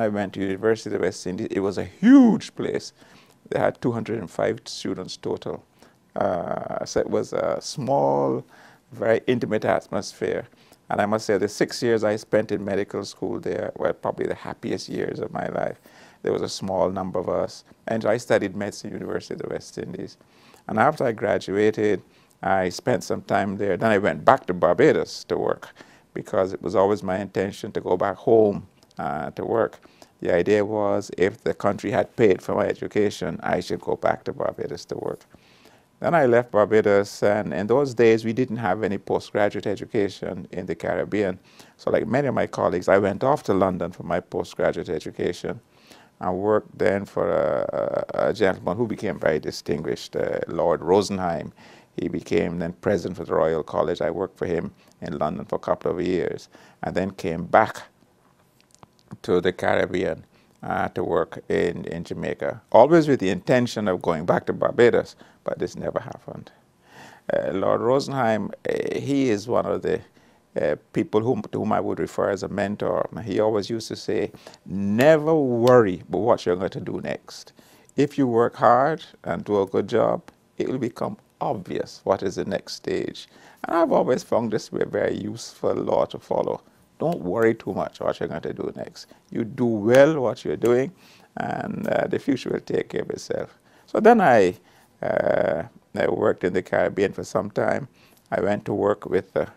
went to University of the West Indies, it was a huge place. They had 205 students total. So it was a small, very intimate atmosphere. And I must say the 6 years I spent in medical school there were probably the happiest years of my life. There was a small number of us. And I studied medicine at the University of the West Indies. And after I graduated, I spent some time there. Then I went back to Barbados to work because it was always my intention to go back home to work. The idea was if the country had paid for my education, I should go back to Barbados to work. Then I left Barbados, and in those days we didn't have any postgraduate education in the Caribbean. So like many of my colleagues, I went off to London for my postgraduate education. I worked then for a gentleman who became very distinguished, Lord Rosenheim. He became then president for the Royal College. I worked for him in London for a couple of years, and then came back to the Caribbean to work in Jamaica, always with the intention of going back to Barbados, but this never happened. Lord Rosenheim, he is one of the people to whom I would refer as a mentor. He always used to say, never worry about what you're going to do next. If you work hard and do a good job, it will become obvious what is the next stage. And I've always found this to be a very useful law to follow. Don't worry too much what you're going to do next. You do well what you're doing, and the future will take care of itself. So then I worked in the Caribbean for some time. I went to work with a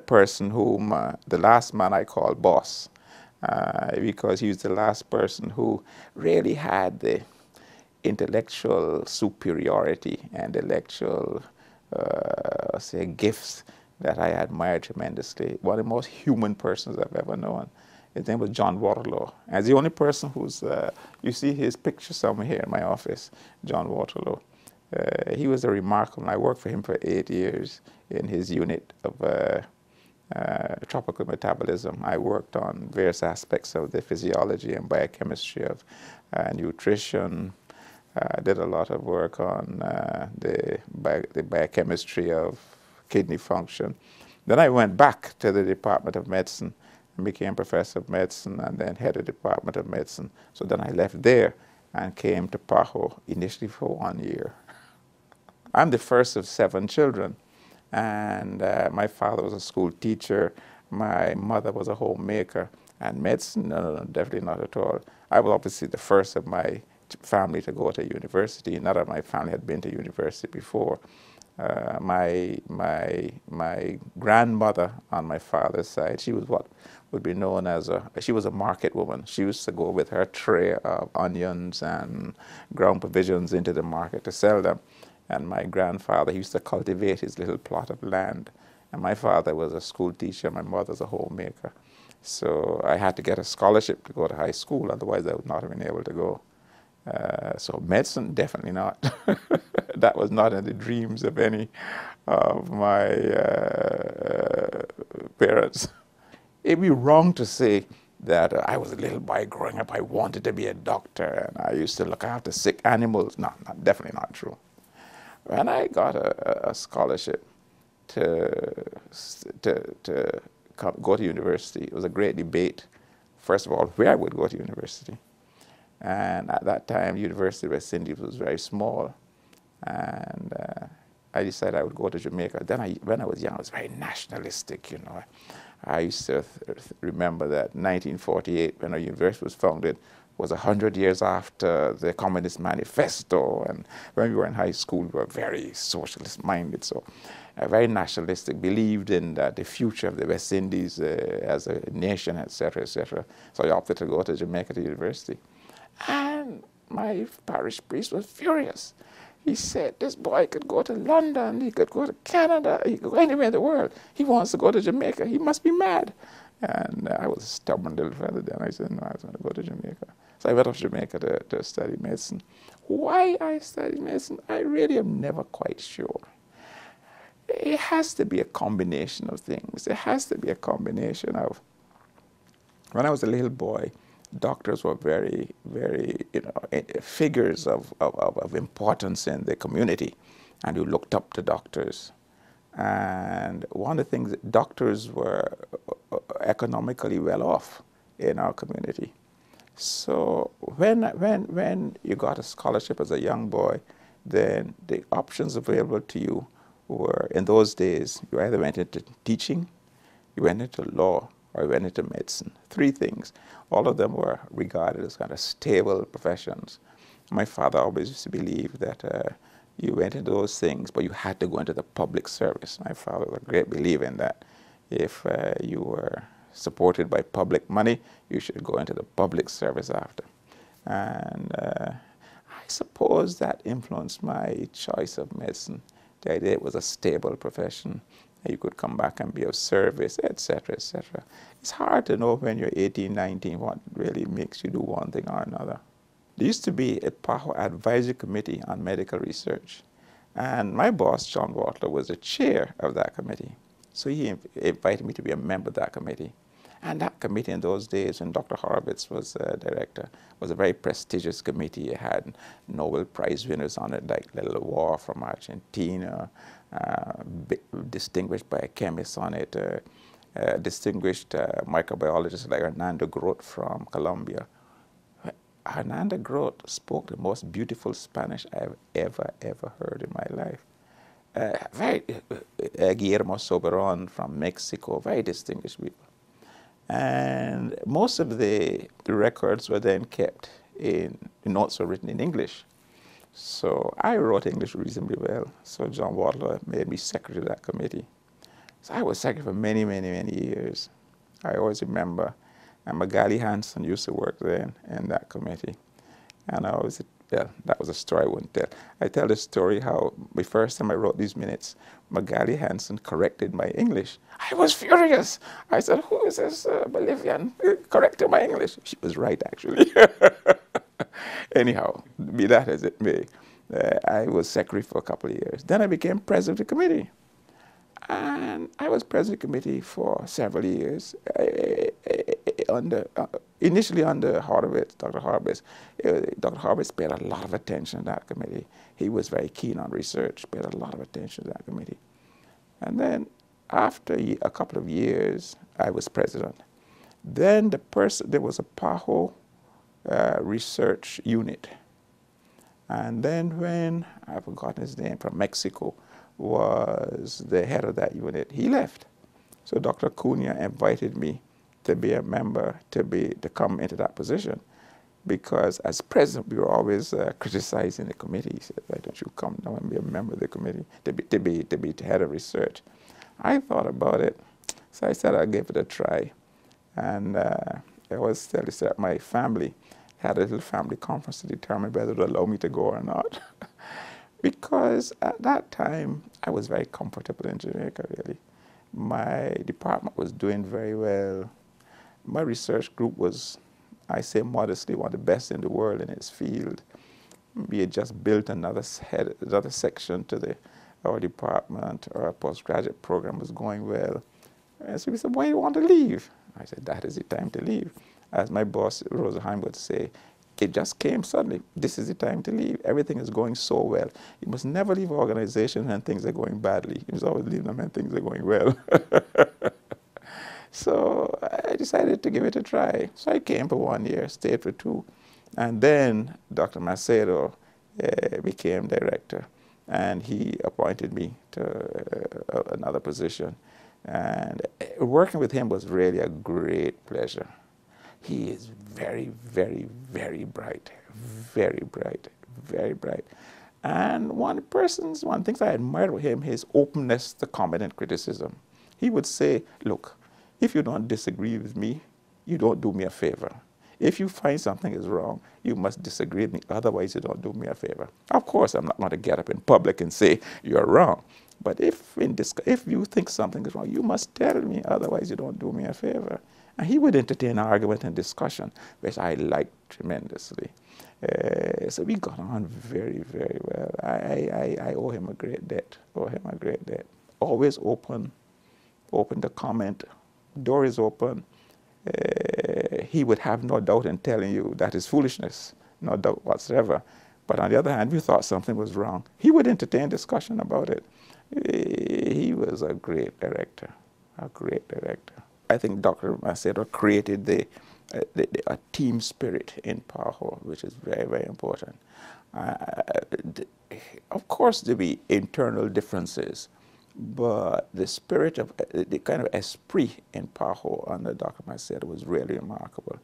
person whom, the last man I call boss, because he was the last person who really had the intellectual superiority and intellectual, say, gifts that I admire tremendously. One of the most human persons I've ever known. His name was John Waterloo. As the only person who's, you see his picture somewhere here in my office, John Waterloo. He was a remarkable, I worked for him for 8 years in his unit of tropical metabolism. I worked on various aspects of the physiology and biochemistry of nutrition. Did a lot of work on the biochemistry of kidney function. Then I went back to the Department of Medicine and became professor of medicine and then head of the Department of Medicine. So then I left there and came to PAHO initially for 1 year. I'm the first of 7 children, and my father was a school teacher. My mother was a homemaker, and medicine, no, definitely not at all. I was obviously the first of my family to go to university. None of my family had been to university before. My grandmother on my father's side, she was what would be known as she was a market woman. She used to go with her tray of onions and ground provisions into the market to sell them. And my grandfather, he used to cultivate his little plot of land. And my father was a school teacher, my mother's a homemaker. So I had to get a scholarship to go to high school, otherwise I would not have been able to go. So medicine, definitely not. That was not in the dreams of any of my parents. It'd be wrong to say that I was a little boy growing up, I wanted to be a doctor, and I used to look after sick animals. No, definitely not true. When I got a scholarship to go to university, it was a great debate, first of all, where I would go to university. And at that time, University of West Indies was very small. And I decided I would go to Jamaica. Then when I was young, I was very nationalistic, you know. I used to remember that 1948, when our university was founded, was 100 years after the Communist Manifesto. And when we were in high school, we were very socialist-minded, so very nationalistic, believed in the future of the West Indies as a nation, etc., etc. So I opted to go to Jamaica to university. And my parish priest was furious. He said, this boy could go to London, he could go to Canada, he could go anywhere in the world. He wants to go to Jamaica. He must be mad. And I was a stubborn little fellow then. I said, no, I was going to go to Jamaica. So I went off to Jamaica to study medicine. Why I studied medicine, I really am never quite sure. It has to be a combination of things. It has to be a combination of, when I was a little boy, doctors were very, very, you know, figures of importance in the community, and you looked up to doctors. And one of the things, doctors were economically well off. in our community. So when you got a scholarship as a young boy, then the options available to you were, in those days, you either went into teaching, you went into law, or you went into medicine. Three things. All of them were regarded as kind of stable professions. My father always used to believe that you went into those things, but you had to go into the public service. My father was a great believer in that. If you were supported by public money, you should go into the public service after. And I suppose that influenced my choice of medicine. The idea it was a stable profession. You could come back and be of service, etc., etc. It's hard to know when you're 18, 19 what really makes you do one thing or another. There used to be a PAHO advisory committee on medical research. And my boss, John Water, was the chair of that committee. So he invited me to be a member of that committee. And that committee in those days, when Dr. Horowitz was director, was a very prestigious committee. It had Nobel Prize winners on it, like Little War from Argentina, distinguished biochemists on it, distinguished microbiologists like Hernando Groth from Colombia. Hernando Groth spoke the most beautiful Spanish I've ever heard in my life. Guillermo Soberon from Mexico, very distinguished people. And most of the records were then kept in, the notes were written in English. So I wrote English reasonably well. So John Water made me secretary of that committee. So I was secretary for many, many, many years. I always remember Magali Hansen used to work then in that committee. And I always, well, that was a story I wouldn't tell. I tell the story how the first time I wrote these minutes, Magali Hansen corrected my English. I was furious. I said, who is this Bolivian correcting my English? She was right, actually. Anyhow, be that as it may, I was secretary for a couple of years. Then I became president of the committee. And I was president of the committee for several years. Initially under Horowitz, Dr. Horowitz. Dr. Horowitz paid a lot of attention to that committee. He was very keen on research, paid a lot of attention to that committee. And then after a couple of years, I was president. Then there was a PAHO research unit. And then when, I've forgotten his name, from Mexico, was the head of that unit, he left. So Dr. Cunha invited me to be a member, to come into that position. Because as president, we were always criticizing the committee. He said, why don't you come now and be a member of the committee, to be head of research. I thought about it, so I said I'd give it a try. And I was telling that my family had a little family conference to determine whether to allow me to go or not. Because at that time, I was very comfortable in Jamaica, really. My department was doing very well. My research group was, I say modestly, one of the best in the world in its field. We had just built another section to our department. Our postgraduate program was going well. And so we said, why do you want to leave? I said, that is the time to leave. As my boss, Rosenheim, would say, it just came suddenly. This is the time to leave. Everything is going so well. You must never leave an organization when things are going badly. You must always leave them when things are going well. So I decided to give it a try. So I came for 1 year, stayed for 2. And then Dr. Macedo became director. And he appointed me to another position. And working with him was really a great pleasure. He is very, very, very bright, very bright, very bright. And one of the things I admired with him, his openness to comment and criticism. He would say, look, if you don't disagree with me, you don't do me a favor. If you find something is wrong, you must disagree with me, otherwise you don't do me a favor. Of course, I'm not going to get up in public and say, you're wrong. But if you think something is wrong, you must tell me, otherwise you don't do me a favor. And he would entertain argument and discussion, which I liked tremendously. So we got on very, very well. I owe him a great debt, Always open to comment. Door is open. He would have no doubt in telling you that is foolishness, no doubt whatsoever. But on the other hand, if you thought something was wrong, he would entertain discussion about it. He was a great director, a great director. I think Dr. Macedo created the a team spirit in PAHO, which is very, very important. Of course, there be internal differences, but the spirit of the kind of esprit in PAHO under Dr. Macedo was really remarkable.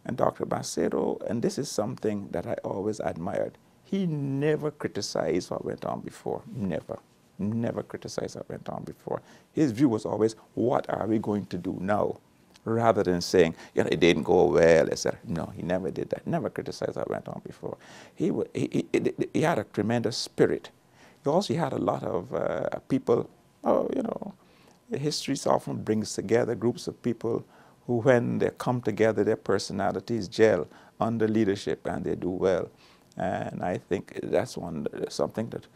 And Dr. Macedo, and this is something that I always admired, he never criticized what went on before. Never. Never criticized what went on before. His view was always, what are we going to do now? Rather than saying, you know, it didn't go well, etc. No, he never did that. Never criticized what went on before. He had a tremendous spirit. He had a lot of people, you know, history often brings together groups of people who, when they come together, their personalities gel under leadership and they do well. And I think that's something that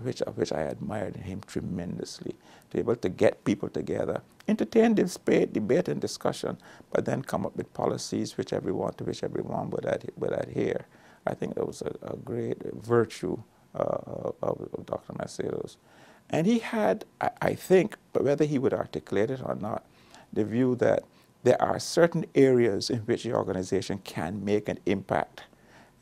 which I admired in him tremendously, to be able to get people together, entertain, debate and discussion, but then come up with policies to which everyone would adhere. I think that was a great virtue of Dr. Macedo's. And he had, I think, but whether he would articulate it or not, the view that there are certain areas in which the organization can make an impact.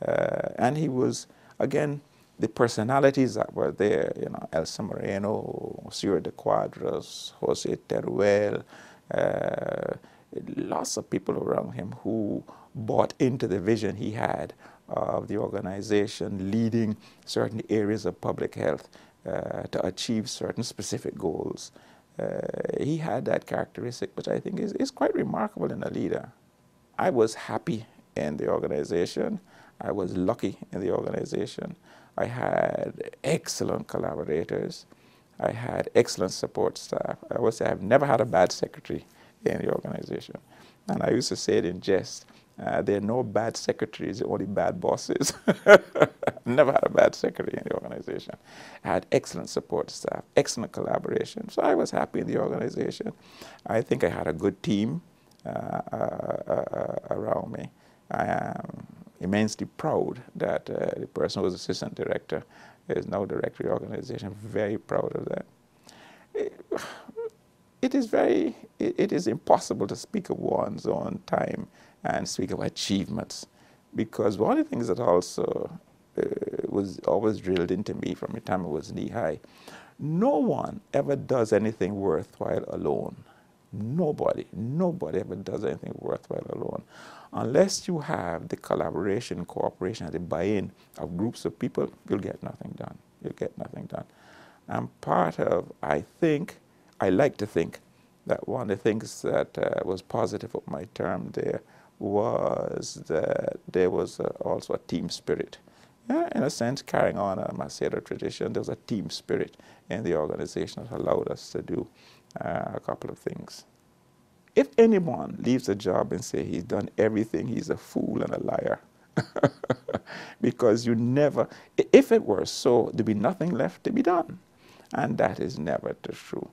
And he was, again, the personalities that were there, you know, Elsa Moreno, Ciro de Quadros, Jose Teruel, lots of people around him who bought into the vision he had of the organization leading certain areas of public health to achieve certain specific goals. He had that characteristic, which I think is quite remarkable in a leader. I was happy in the organization. I was lucky in the organization. I had excellent collaborators. I had excellent support staff. I would say I've never had a bad secretary in the organization. And I used to say it in jest, there are no bad secretaries, only bad bosses. Never had a bad secretary in the organization. I had excellent support staff, excellent collaboration. So I was happy in the organization. I think I had a good team around me. I am immensely proud that the person who was assistant director is now director of the organization. Very proud of that. It is impossible to speak of one's own time and speak of achievements, because one of the things that also was always drilled into me from the time I was knee-high, no one ever does anything worthwhile alone. Nobody ever does anything worthwhile alone. Unless you have the collaboration, cooperation, and the buy-in of groups of people, you'll get nothing done. You'll get nothing done. And part of, I like to think that one of the things that was positive of my term there was that there was also a team spirit. Yeah, in a sense, carrying on a Macedo tradition, there was a team spirit in the organization that allowed us to do a couple of things. If anyone leaves a job and say he's done everything, he's a fool and a liar. Because you never, if it were so, there'd be nothing left to be done. And that is never true.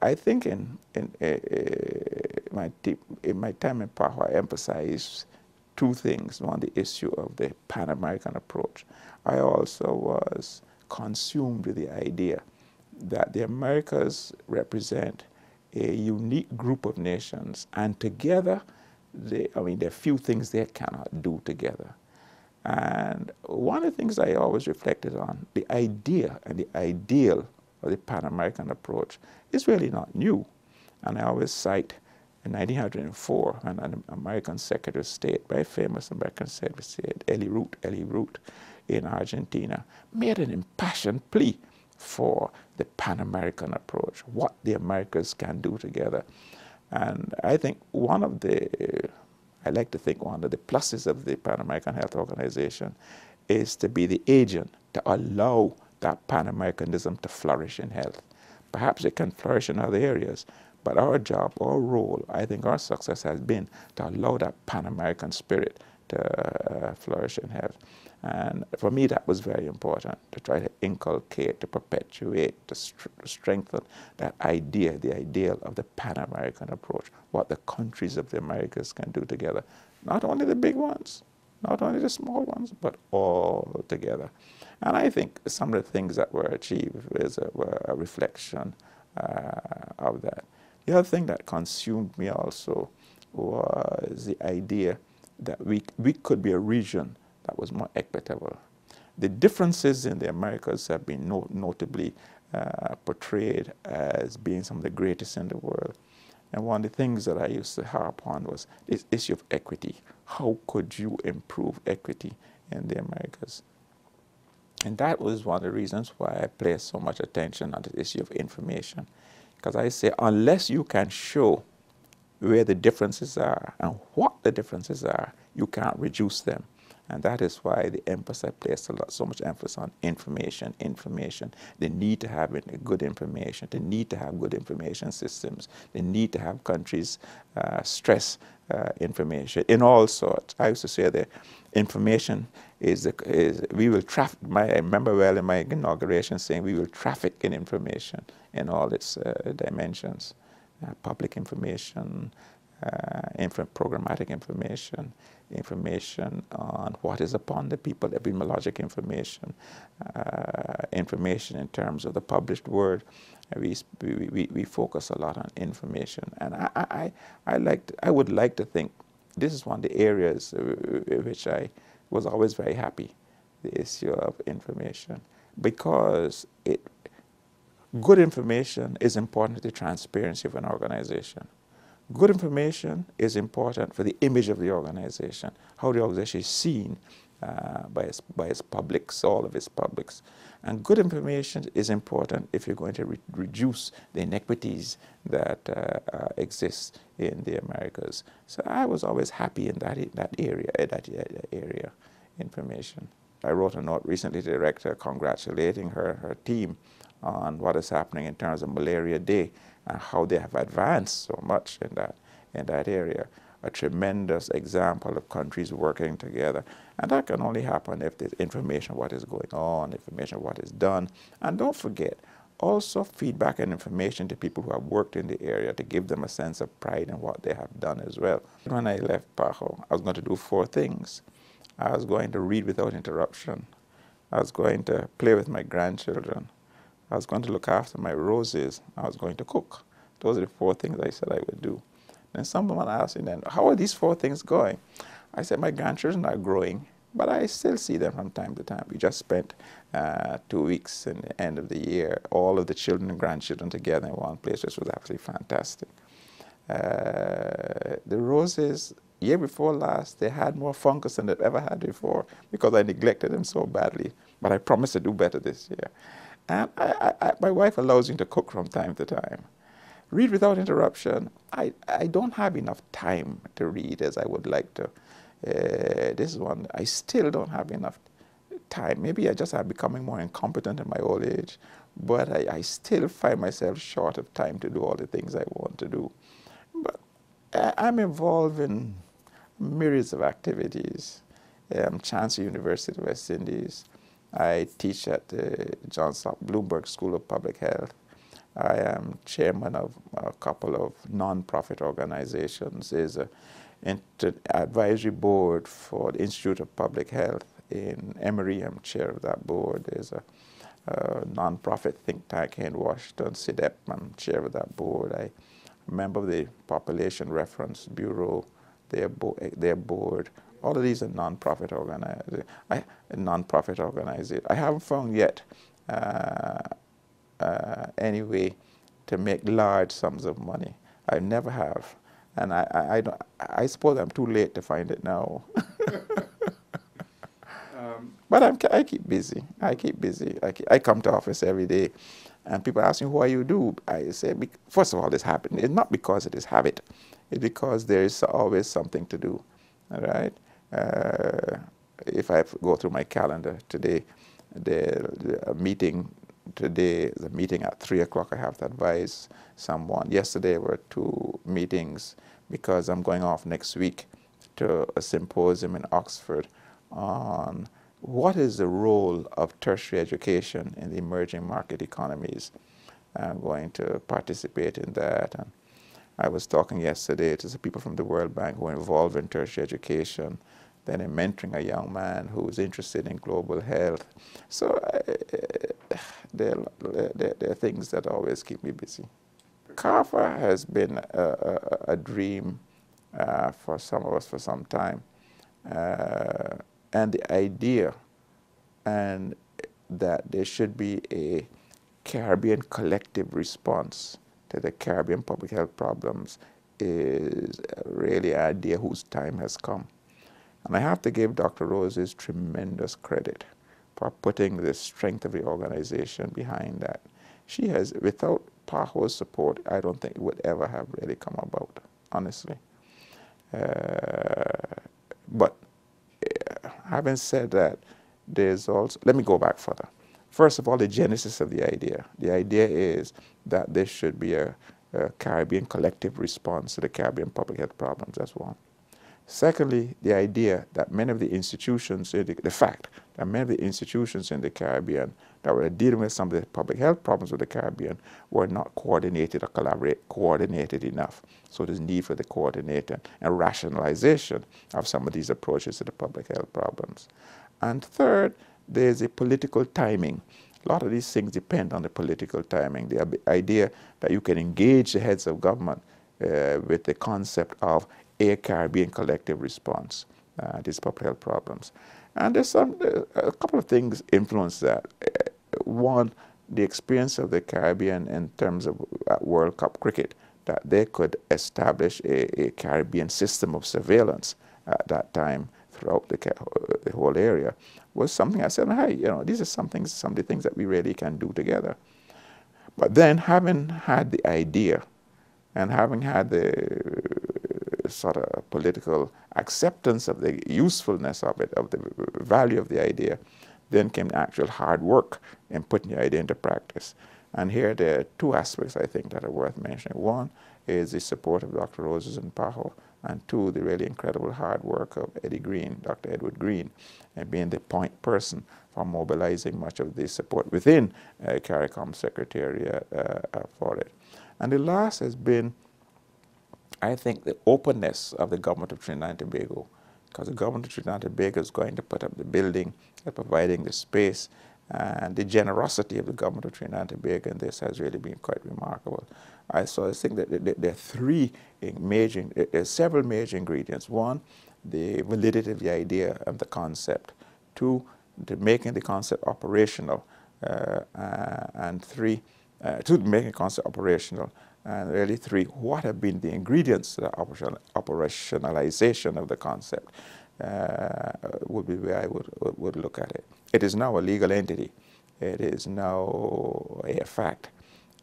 I think in my time in PAHO, I emphasized two things. One, the issue of the Pan-American approach. I also was consumed with the idea that the Americas represent a unique group of nations, and together, there are few things they cannot do together. And one of the things I always reflected on, the idea and the ideal of the Pan-American approach is really not new. And I always cite in 1904, an American Secretary of State, very famous American Secretary of State, Eli Root in Argentina, made an impassioned plea for the Pan-American approach, what the Americas can do together. And I think I like to think one of the pluses of the Pan-American Health Organization is to be the agent to allow that Pan-Americanism to flourish in health. Perhaps it can flourish in other areas, but our job, our role, I think our success has been to allow that Pan-American spirit to flourish in health. And for me, that was very important, to try to inculcate, to perpetuate, to strengthen that idea, the ideal of the Pan-American approach, what the countries of the Americas can do together. Not only the big ones, not only the small ones, but all together. And I think some of the things that were achieved were a reflection of that. The other thing that consumed me also was the idea that we could be a region that was more equitable. The differences in the Americas have been notably portrayed as being some of the greatest in the world. And one of the things that I used to harp on was this issue of equity. How could you improve equity in the Americas? And that was one of the reasons why I placed so much attention on the issue of information. Because I say, unless you can show where the differences are and what the differences are, you can't reduce them. And that is why the emphasis I placed so much emphasis on information, the need to have good information, the need to have good information systems, the need to have countries stress information in all sorts. I used to say that information we will traffic. I remember well in my inauguration saying we will traffic in information in all its dimensions, public information, programmatic information, information on what is upon the people, epidemiologic information, information in terms of the published word. We focus a lot on information, and I would like to think this is one of the areas in which I was always very happy, the issue of information, because good information is important to the transparency of an organization. Good information is important for the image of the organization, how the organization is seen by its publics, all of its publics. And good information is important if you're going to reduce the inequities that exist in the Americas. So I was always happy in that area, information. I wrote a note recently to the director congratulating her team on what is happening in terms of Malaria Day and how they have advanced so much in that area. A tremendous example of countries working together. And that can only happen if there's information of what is going on, information of what is done. And don't forget, also feedback and information to people who have worked in the area to give them a sense of pride in what they have done as well. When I left PAHO, I was going to do 4 things. I was going to read without interruption. I was going to play with my grandchildren. I was going to look after my roses. I was going to cook. Those are the 4 things I said I would do. Then someone asked me then, how are these 4 things going? I said, my grandchildren are growing, but I still see them from time to time. We just spent 2 weeks in the end of the year, all of the children and grandchildren together in one place, which was absolutely fantastic. The roses, year before last, they had more fungus than they've ever had before because I neglected them so badly. But I promised to do better this year. And my wife allows me to cook from time to time. Read without interruption. I don't have enough time to read as I would like to. This is one, I still don't have enough time. Maybe I just am becoming more incompetent in my old age, but I still find myself short of time to do all the things I want to do. But I'm involved in myriads of activities. I'm Chancellor University of West Indies. I teach at the John Stock Bloomberg School of Public Health. I am chairman of a couple of non-profit organizations. There's an advisory board for the Institute of Public Health in Emory. I'm chair of that board. There's a non-profit think tank in Washington, CDEP. I'm chair of that board. I'm a member of the Population Reference Bureau, their board. All of these are non-profit organizations. I haven't found yet any way to make large sums of money. I never have. And I suppose I'm too late to find it now. But I keep busy. I come to office every day, and people ask me, what you do? I say, first of all, this happened. It's not because it is habit. It's because there is always something to do. All right? If I go through my calendar today, the meeting today is a meeting at 3 o'clock. I have to advise someone. Yesterday were 2 meetings because I'm going off next week to a symposium in Oxford on what is the role of tertiary education in the emerging market economies. I'm going to participate in that. And I was talking yesterday to some people from the World Bank who are involved in tertiary education. Then I'm mentoring a young man who's interested in global health. So there are things that always keep me busy. CARFA has been a dream for some of us for some time. And the idea and that there should be a Caribbean collective response to the Caribbean public health problems is really an idea whose time has come. And I have to give Dr. Roses tremendous credit for putting the strength of the organization behind that. She has, without PAHO's support, I don't think it would ever have really come about, honestly. But having said that, there's also, let me go back further. First of all, the genesis of the idea. The idea is that there should be a Caribbean collective response to the Caribbean public health problems. That's one. Secondly, the idea that many of the institutions, the fact that many of the institutions in the Caribbean that were dealing with some of the public health problems of the Caribbean were not coordinated or coordinated enough. So there's need for the coordinating and rationalization of some of these approaches to the public health problems. And third, there's a political timing. A lot of these things depend on the political timing. The idea that you can engage the heads of government with the concept of a Caribbean collective response to these public health problems. And there's a couple of things influence that. One, the experience of the Caribbean in terms of World Cup cricket, that they could establish a Caribbean system of surveillance at that time throughout the whole area, was something I said, hey, you know, these are some of the things that we really can do together. But then having had the idea and having had the sort of political acceptance of the usefulness of it, of the value of the idea, then came the actual hard work in putting the idea into practice. And here there are two aspects, I think, that are worth mentioning. One is the support of Dr. Roses and PAHO, and two, the really incredible hard work of Eddie Green, Dr. Edward Green, and being the point person for mobilizing much of the support within CARICOM Secretariat for it. And the last has been, I think, the openness of the government of Trinidad and Tobago, because the government of Trinidad and Tobago is going to put up the building, providing the space, and the generosity of the government of Trinidad and Tobago in this has really been quite remarkable. So I think that there are several major ingredients. One, the validity of the idea and the concept. Two, making the concept operational. And three, making the concept operational. And really three, what have been the ingredients to the operationalization of the concept would be where I would look at it. It is now a legal entity. It is now a fact.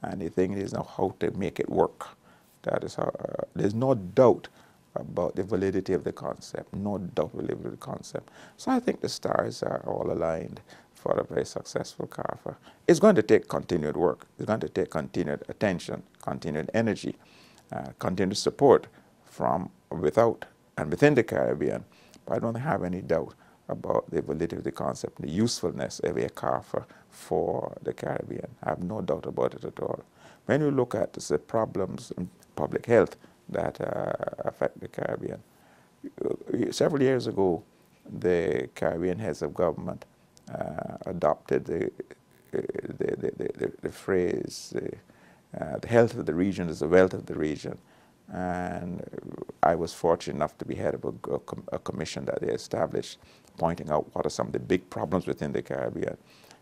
And the thing is now how to make it work. That is how, there's no doubt about the validity of the concept, no doubt about the validity of the concept. So I think the stars are all aligned for a very successful CARFA. It's going to take continued work. It's going to take continued attention, continued energy, continued support from without and within the Caribbean. But I don't have any doubt about the validity of the concept, the usefulness of a CARFA for the Caribbean. I have no doubt about it at all. When you look at the problems in public health that affect the Caribbean, several years ago, the Caribbean heads of government adopted the phrase, the health of the region is the wealth of the region. And I was fortunate enough to be head of a commission that they established, pointing out what are some of the big problems within the Caribbean.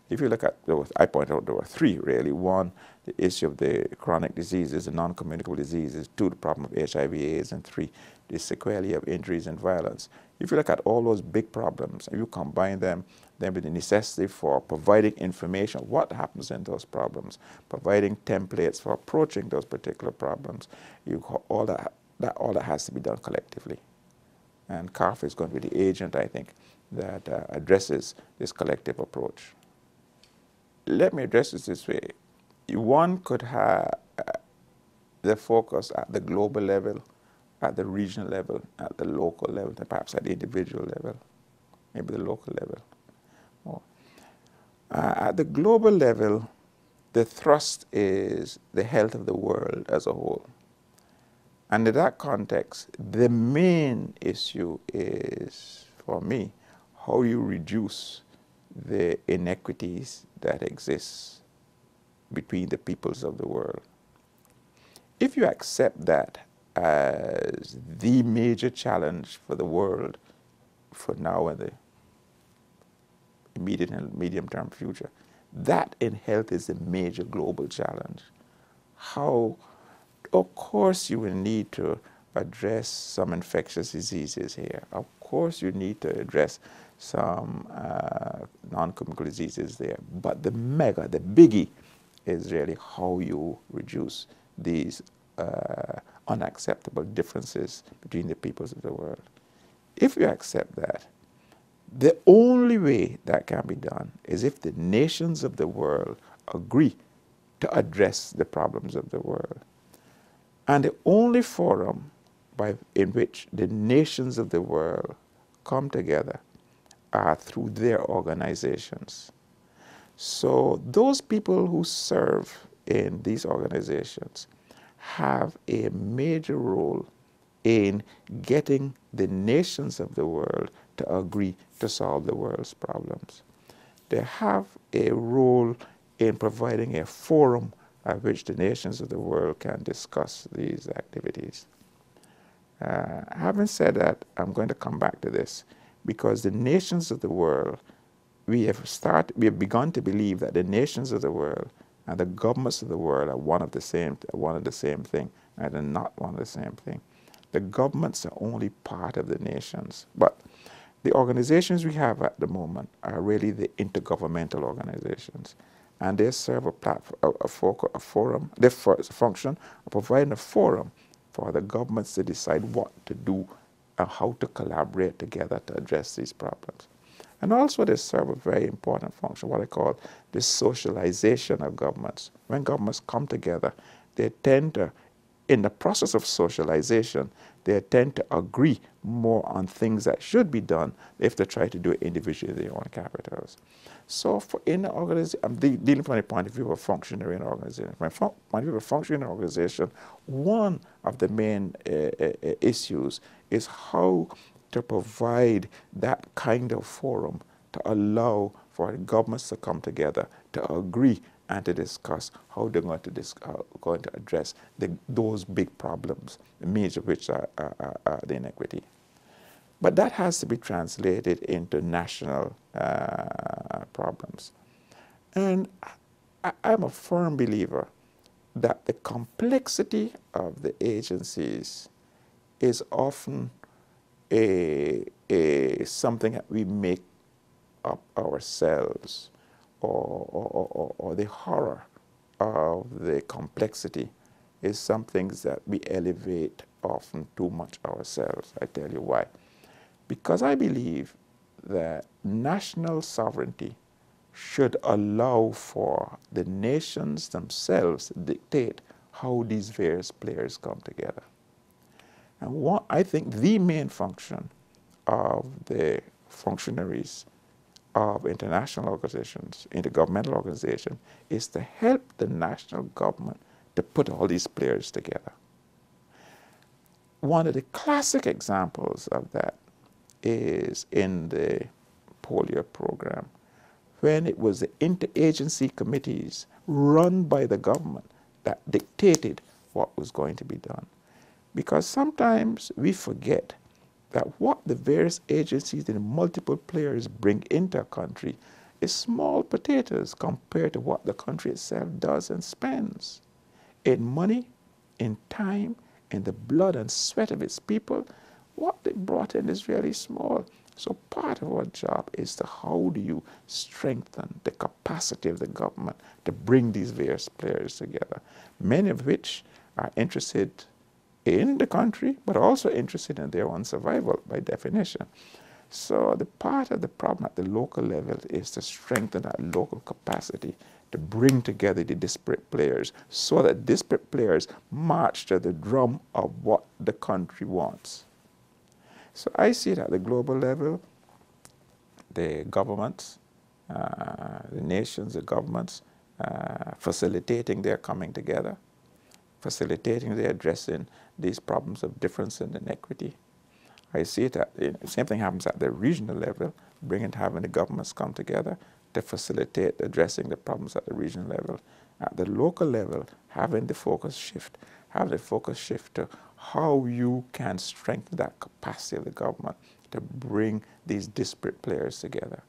If you look at, I pointed out there were three really. One, the issue of the chronic diseases, the non-communicable diseases. Two, the problem of HIV/AIDS. And three, the sequelae of injuries and violence. If you look at all those big problems and you combine them, then with the necessity for providing information, what happens in those problems, providing templates for approaching those particular problems, all that has to be done collectively. And CARFA is going to be the agent, I think, that addresses this collective approach. Let me address this this way. One could have the focus at the global level, at the regional level, at the local level, and perhaps at the individual level, maybe the local level. At the global level, the thrust is the health of the world as a whole. And in that context, the main issue is, for me, how you reduce the inequities that exist between the peoples of the world. If you accept that as the major challenge for the world for now and the immediate and medium-term future. That in health is a major global challenge. How, of course, you will need to address some infectious diseases here. Of course, you need to address some non-communicable diseases there. But the biggie, is really how you reduce these unacceptable differences between the peoples of the world. If you accept that, the only way that can be done is if the nations of the world agree to address the problems of the world. And the only forum in which the nations of the world come together are through their organizations. So those people who serve in these organizations have a major role in getting the nations of the world to agree to solve the world's problems. They have a role in providing a forum at which the nations of the world can discuss these activities. Having said that, I'm going to come back to this because the nations of the world, we have begun to believe that the nations of the world and the governments of the world are one of the same thing, and they're not one of the same thing. The governments are only part of the nations, but the organizations we have at the moment are really the intergovernmental organizations, and they serve a forum. They function of providing a forum for the governments to decide what to do and how to collaborate together to address these problems. And also they serve a very important function, what I call the socialization of governments. When governments come together, they tend to, in the process of socialization, they tend to agree more on things that should be done if they try to do it individually in their own capitals. So in the organization, I'm dealing from the point of view of a functionary in an organization. From the point of view of a functionary organization, one of the main issues is how to provide that kind of forum to allow for the governments to come together, to agree and to discuss how they're going to address those big problems, the major of which are the inequity. But that has to be translated into national problems. And I'm a firm believer that the complexity of the agencies is often something that we make up ourselves, or the horror of the complexity is some things that we elevate often too much ourselves. I tell you why. Because I believe that national sovereignty should allow for the nations themselves to dictate how these various players come together. And I think the main function of the functionaries of international organizations, intergovernmental organizations, is to help the national government to put all these players together. One of the classic examples of that is in the polio program, when it was the interagency committees run by the government that dictated what was going to be done. Because sometimes we forget that what the various agencies and multiple players bring into a country is small potatoes compared to what the country itself does and spends in money, in time, in the blood and sweat of its people. What they brought in is really small. So part of our job is to how do you strengthen the capacity of the government to bring these various players together, many of which are interested in the country, but also interested in their own survival by definition. So the part of the problem at the local level is to strengthen that local capacity to bring together the disparate players so that disparate players march to the drum of what the country wants. So I see it at the global level, the governments, the nations, the governments, facilitating their coming together, facilitating their addressing these problems of difference and inequity. I see it the same thing happens at the regional level, having the governments come together to facilitate addressing the problems at the regional level. At the local level, having the focus shift to how you can strengthen that capacity of the government to bring these disparate players together.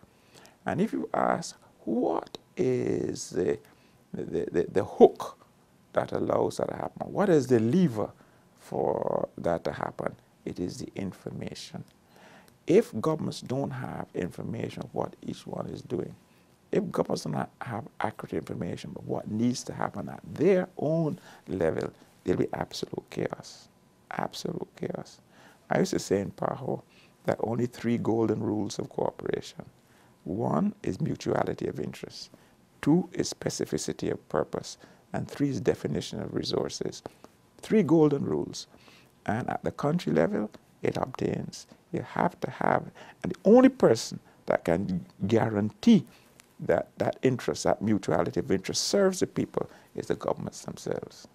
And if you ask, what is the hook that allows that to happen? What is the lever for that to happen? It is the information. If governments don't have information of what each one is doing, if governments don't have accurate information of what needs to happen at their own level, there'll be absolute chaos. Absolute chaos. I used to say in PAHO that only 3 golden rules of cooperation. 1 is mutuality of interest. 2 is specificity of purpose. And 3 is definition of resources. 3 golden rules. And at the country level, it obtains. You have to have, and the only person that can guarantee that interest, that mutuality of interest serves the people is the governments themselves.